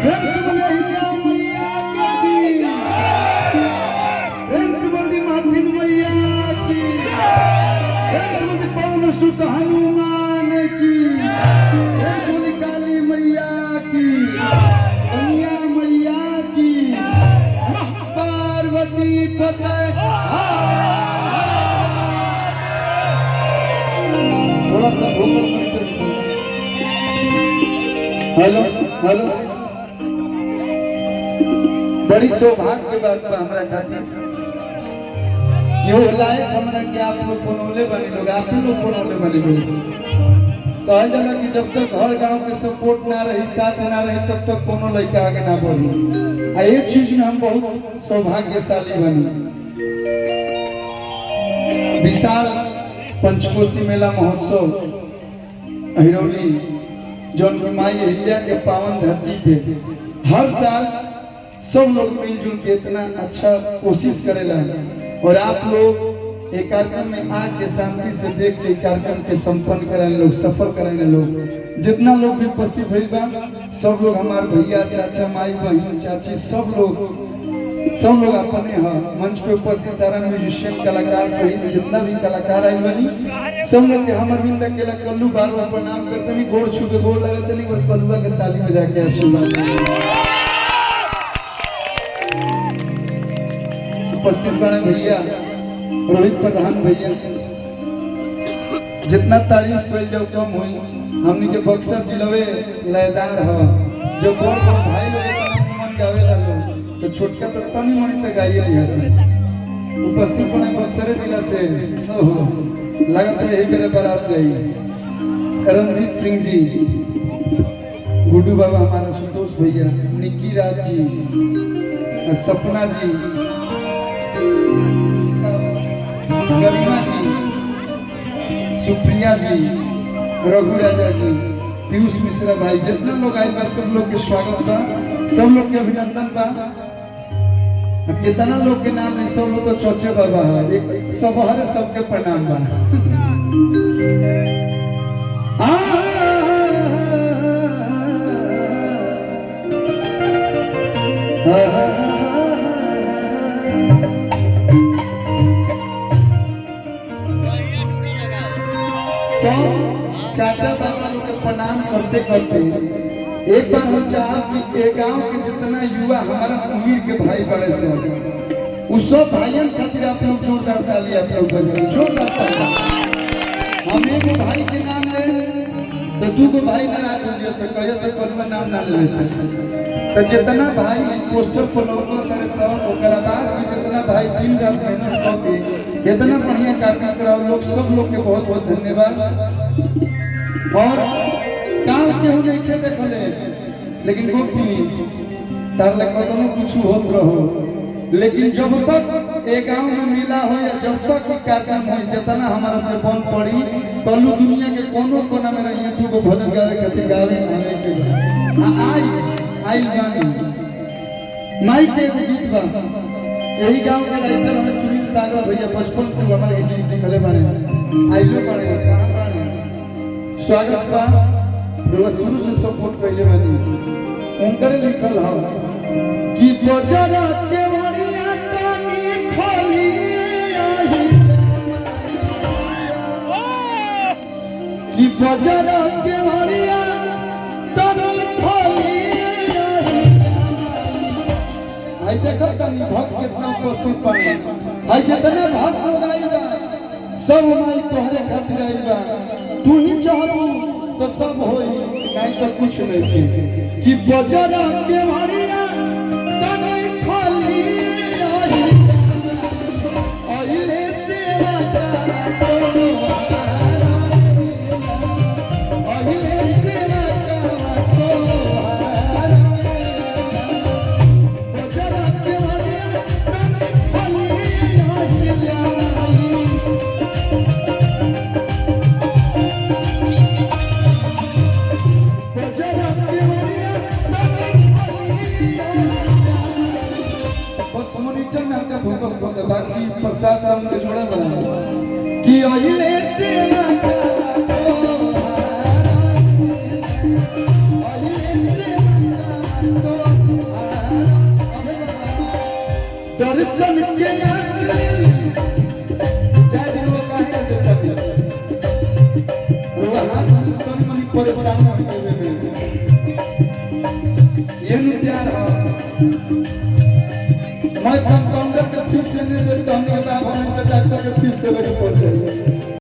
प्रेम से बोले हिया मैया की प्रेम से बोली माथिन मैया की प्रेम से बोली पवन सुत हनुमान की प्रेम से बोली काली मैया की कन्या मैया की पार्वती फतेह। थोड़ा सा हेलो हेलो बड़ी सौभाग्य की बात बा हमरा खातिर क्यों लायक हमरा के आप लोग बनौले बनी लोग आप लोग बनौले बनी लोग कहल जाला कि जब तक घर गांव के सपोर्ट ना रही साथ ना रही तब तक कोनो लड़का आगे ना बढ़ी आ ये चीज में हम बहुत सौभाग्यशाली बनी। विशाल पंचकोशी मेला महोत्सव हिरौली जौन की माई अहिल्या के पावन धरती पे हर साल सब लोग मिलजुल के इतना अच्छा कोशिश करेला और आप लोग एक कार्यक्रम में आके शांति से देख के कार्यक्रम के संपन्न कराने लोग सफल कराने लोग जितना लोग भी उपस्थित हुए बा सब लोग हमारे भैया चाचा माई बहन चाची सब लोग अपने हैं मंच पे उपस्थित सारा म्यूजिशियन कलाकार सहित जितना भी कलाकार आई बनी सब लोग के हम अरविंद अकेला कल्लू बार बार प्रणाम करते नहीं गोड़ छू के गोड़ लगाते नहीं और कल्लुआ के ताली बजा के आशीर्वाद उपस्थित बने भैया रोहित प्रधान भैया जितना तारीफ कर जाओ कम हुई हमनी के बक्सर जिलवे लयदार हो जो बड़ बड़ भाई लोग मन गावे ला तो छोटका तो तनी मनी तक गाइए लिया से उपस्थित बने बक्सर जिला से ओहो लगता है यही मेरे बारात जाइए रंजीत सिंह जी गुड्डू बाबा हमारा संतोष भैया निक्की राज जी सपना जी गरिमा जी सुप्रिया जी रघु राजा जी पीयूष मिश्रा भाई जितना लोग आए बा सब लोग के स्वागत बा सब लोग के अभिनंदन बा। कितना लोग के नाम नहीं सब लोग तो चौचे बाबा एक सब हर सबके प्रणाम बा। चाचा बाबा लोग के प्रणाम करते करते एक बार हम चाहब कि एक गांव के जितना युवा हमारा उम्र के भाई बड़े से उस सब भाइयों खातिर आप लोग जोरदार ताली आप लोग बजाइए जोरदार ताली। हम एक भाई के नाम ले तो दू को भाई नाराज हो जाए से कहे से कोई नाम ना ले से तो जितना भाई पोस्टर पर लोगों करे सब ओकरा बाद भी जितना भाई दिन रात मेहनत करके जितना बढ़िया कार्य कराओ लोग सब लोग के बहुत बहुत धन्यवाद। और काल के हो नहीं खे देखले लेकिन गोपी तारले कदम कुछ होत रहो लेकिन जब तक एक गांव में मिला हो या जब तक कार्यक्रम हो जितना हमारा से बन पड़ी कलू दुनिया के कोनो कोना में रहिए तू को भजन गावे खातिर गावे आवे के आई बानी माई के एगो गीत बा यही गांव के राइटर हमें सुनील सागर भैया बचपन से हमारे गीत लिखले बारे आइलो बारे कहां बारे स्वागत बा जो शुरू से सपोर्ट कइले बानी उनकर लिखल हो कि बजरा के बढ़िया तानी खोली आई कि बजरा के बढ़िया तानी खोली आई देखो तानी भक्त कितना उपस्थित पाए आई जितने भक्त लोग आई बा सब माई तोहरे खातिर आई बा तू ही चाहबू तो सब होई नहीं तो कुछ नहीं कि बजरा के बढ़िया तनी खोली आइले सेवा आइले सेवा बजरा के बढ़िया तनी बाकी प्रसाद साहब के जोड़ा बना कि आइले सेवा आइले सेवा दर्शन के आसे चाहे दिन वो काहे के देता वो हाथ तन मन परेशान कर देवे ये नहीं प्यार है मैं कंपाउंडर के फीस नहीं देता हूं, डॉक्टर के फीस देवे के पड़ जाए।